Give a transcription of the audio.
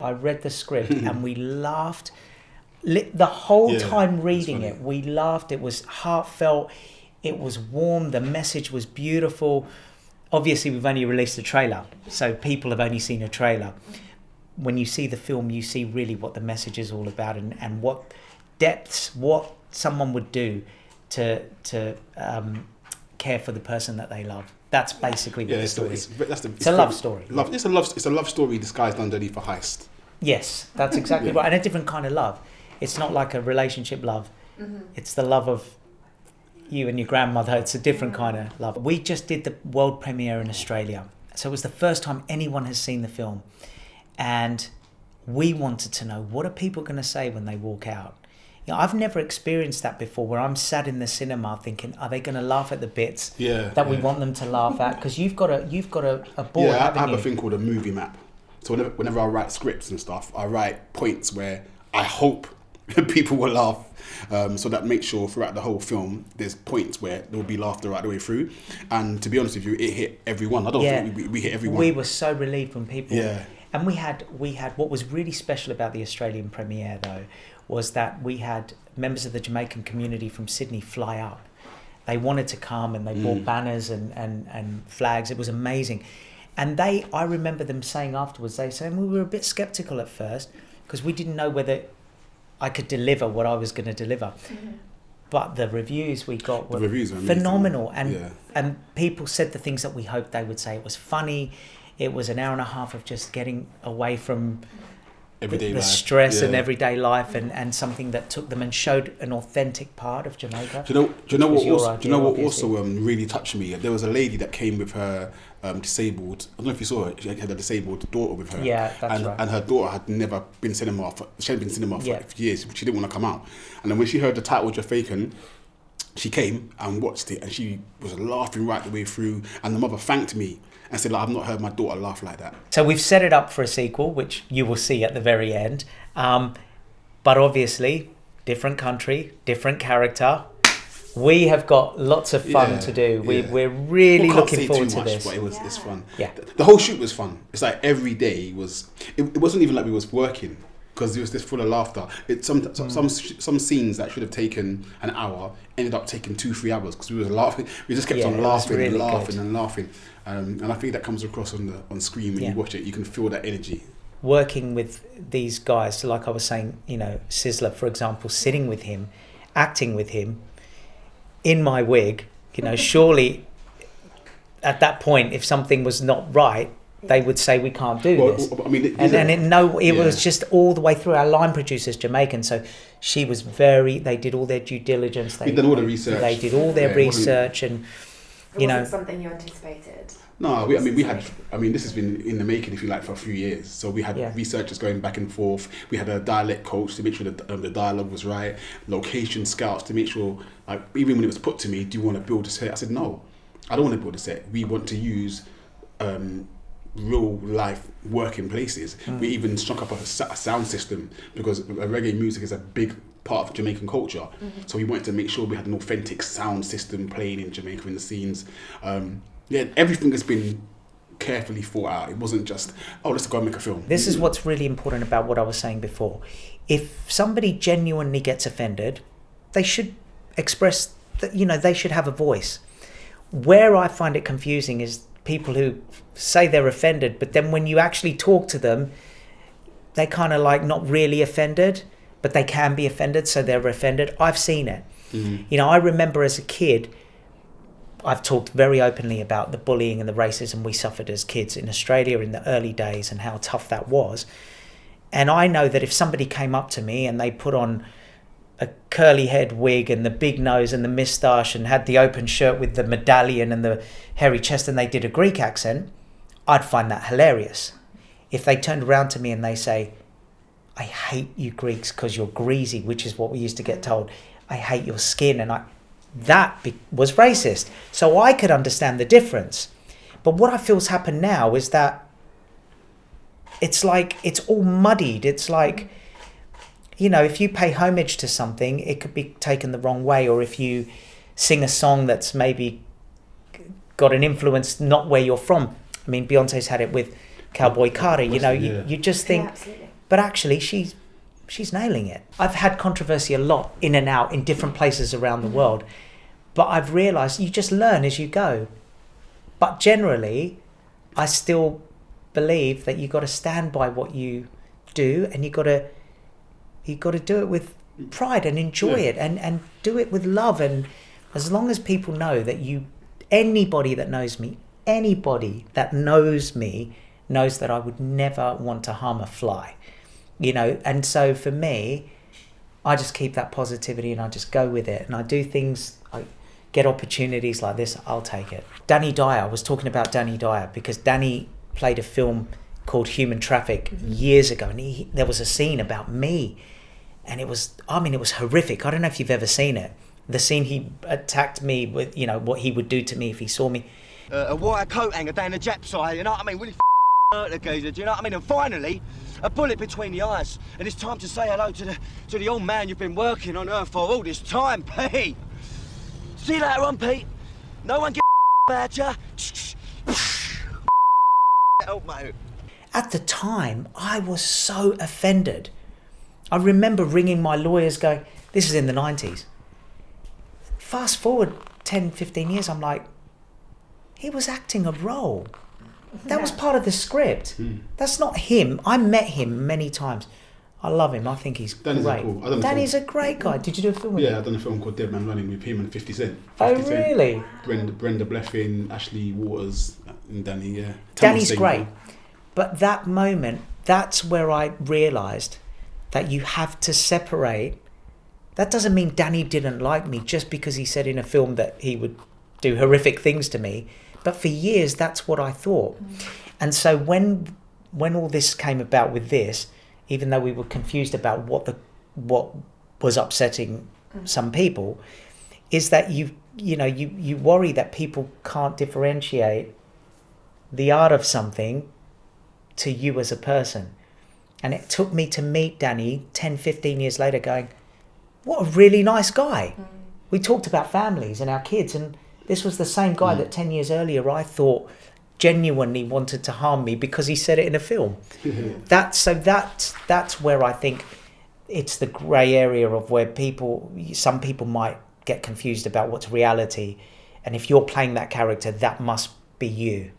I read the script and we laughed the whole time reading it. We laughed. It was heartfelt. It was warm. The message was beautiful. Obviously, we've only released a trailer, so people have only seen a trailer. When you see the film, you see really what the message is all about and what depths, what someone would do to care for the person that they love. That's basically what the story is. It's a love story. It's a love story disguised underneath a heist. Yes, that's exactly right. And a different kind of love. It's not like a relationship love. It's the love of you and your grandmother. It's a different kind of love. We just did the world premiere in Australia. So it was the first time anyone has seen the film. And we wanted to know, what are people going to say when they walk out? You know, I've never experienced that before, where I'm sat in the cinema thinking, are they going to laugh at the bits that we want them to laugh at? Because you've got a board, I have a thing called a movie map. So whenever I write scripts and stuff, I write points where I hope people will laugh. So that makes sure throughout the whole film, there's points where there will be laughter right the way through. And to be honest with you, it hit everyone. I don't think we hit everyone. We were so relieved when people... Yeah. And we had what was really special about the Australian premiere, though, was that we had members of the Jamaican community from Sydney fly up. They wanted to come and they brought banners and flags. It was amazing. And I remember them saying afterwards, they said, we were a bit sceptical at first because we didn't know whether I could deliver what I was going to deliver. But the reviews we got were phenomenal. And people said the things that we hoped they would say. It was funny. It was an hour and a half of just getting away from the stress and everyday life, and something that took them and showed an authentic part of Jamaica. Do you know what also really touched me? There was a lady that came with her disabled. I don't know if you saw her. She had a disabled daughter with her. Yeah, that's right. And her daughter had never been cinema. She hadn't been cinema for years. She didn't want to come out. And then when she heard the title Jafaican, she came and watched it, and she was laughing right the way through. And the mother thanked me and said, I've not heard my daughter laugh like that. So we've set it up for a sequel, which you will see at the very end. But obviously, different country, different character. We have got lots of fun to do. We're really looking forward to this. But it's fun. Yeah. The whole shoot was fun. It's like every day was... It wasn't even like we was working, because it was just full of laughter. Some scenes that should have taken an hour ended up taking 2-3 hours because we was laughing. We just kept on laughing really and laughing and laughing. And I think that comes across on screen when you watch it. You can feel that energy. Working with these guys, so like I was saying, Sizzler, for example, sitting with him, acting with him, in my wig, surely at that point, if something was not right, they would say we can't do this. I mean, it was just all the way through. Our line producer's Jamaican, so she was they did all their due diligence. They did all the research. They did all their research, and it wasn't something you anticipated. No, this has been in the making, if you like, for a few years. So we had researchers going back and forth. We had a dialect coach to make sure that the dialogue was right. Location scouts to make sure, like, even when it was put to me, do you want to build a set? I said, no, I don't want to build a set. We want to use real life working places. We even struck up a sound system because reggae music is a big part of Jamaican culture. So we wanted to make sure we had an authentic sound system playing in Jamaica in the scenes. Everything has been carefully thought out. It wasn't just, let's go and make a film. This is what's really important about what I was saying before. If somebody genuinely gets offended, they should express that, they should have a voice. Where I find it confusing is people who say they're offended, but then when you actually talk to them, they kind of like not really offended, but they can be offended, so they're offended. I've seen it. I remember as a kid, I've talked very openly about the bullying and the racism we suffered as kids in Australia in the early days and how tough that was. And I know that if somebody came up to me and they put on a curly head wig and the big nose and the moustache and had the open shirt with the medallion and the hairy chest and they did a Greek accent, I'd find that hilarious. If they turned around to me and they say, I hate you Greeks because you're greasy, which is what we used to get told. I hate your skin, and that was racist. So I could understand the difference. But what I feel's happened now is that it's like it's all muddied. It's like, if you pay homage to something, it could be taken the wrong way. Or if you sing a song that's maybe got an influence not where you're from. I mean, Beyonce's had it with Cowboy Carter. You just think but actually she's nailing it. I've had controversy a lot in and out in different places around the world, but I've realised you just learn as you go. But generally, I still believe that you've got to stand by what you do, and you've got to do it with pride and enjoy it, and do it with love. And as long as people know that anybody that knows me knows that I would never want to harm a fly, and so for me, I just keep that positivity and I just go with it, and I do things. I get opportunities like this, I'll take it. Danny Dyer, I was talking about Danny Dyer because Danny played a film called Human Traffic years ago, and there was a scene about me, and it was horrific. I don't know if you've ever seen it. The scene he attacked me with, what he would do to me if he saw me. A white coat hanger down the Jap's eye, you know what I mean? Really hurt the geezer, do you know what I mean? And finally, a bullet between the eyes, and it's time to say hello to the old man you've been working on Earth for all this time, Pete. See you later on, Pete. No one give about you. Help, mate. At the time, I was so offended. I remember ringing my lawyers going, this is in the 90s. Fast forward 10, 15 years, I'm like, he was acting a role. That was part of the script. That's not him. I met him many times. I love him. I think he's Danny's great. Cool. Danny's a great guy. Did you do a film with him? Yeah, I've done a film called Dead Man Running with him and 50 Cent. Oh, really? Brenda Bleffin, Ashley Waters, and Danny, yeah. Danny's great. But that moment, that's where I realised that you have to separate. That doesn't mean Danny didn't like me just because he said in a film that he would do horrific things to me. But for years, that's what I thought. And so when all this came about with this, even though we were confused about what was upsetting some people, is that you worry that people can't differentiate the art of something to you as a person. And it took me to meet Danny 10, 15 years later going, what a really nice guy. We talked about families and our kids, and this was the same guy that 10 years earlier I thought genuinely wanted to harm me because he said it in a film. That's where I think it's the grey area of where some people might get confused about what's reality, and if you're playing that character, that must be you.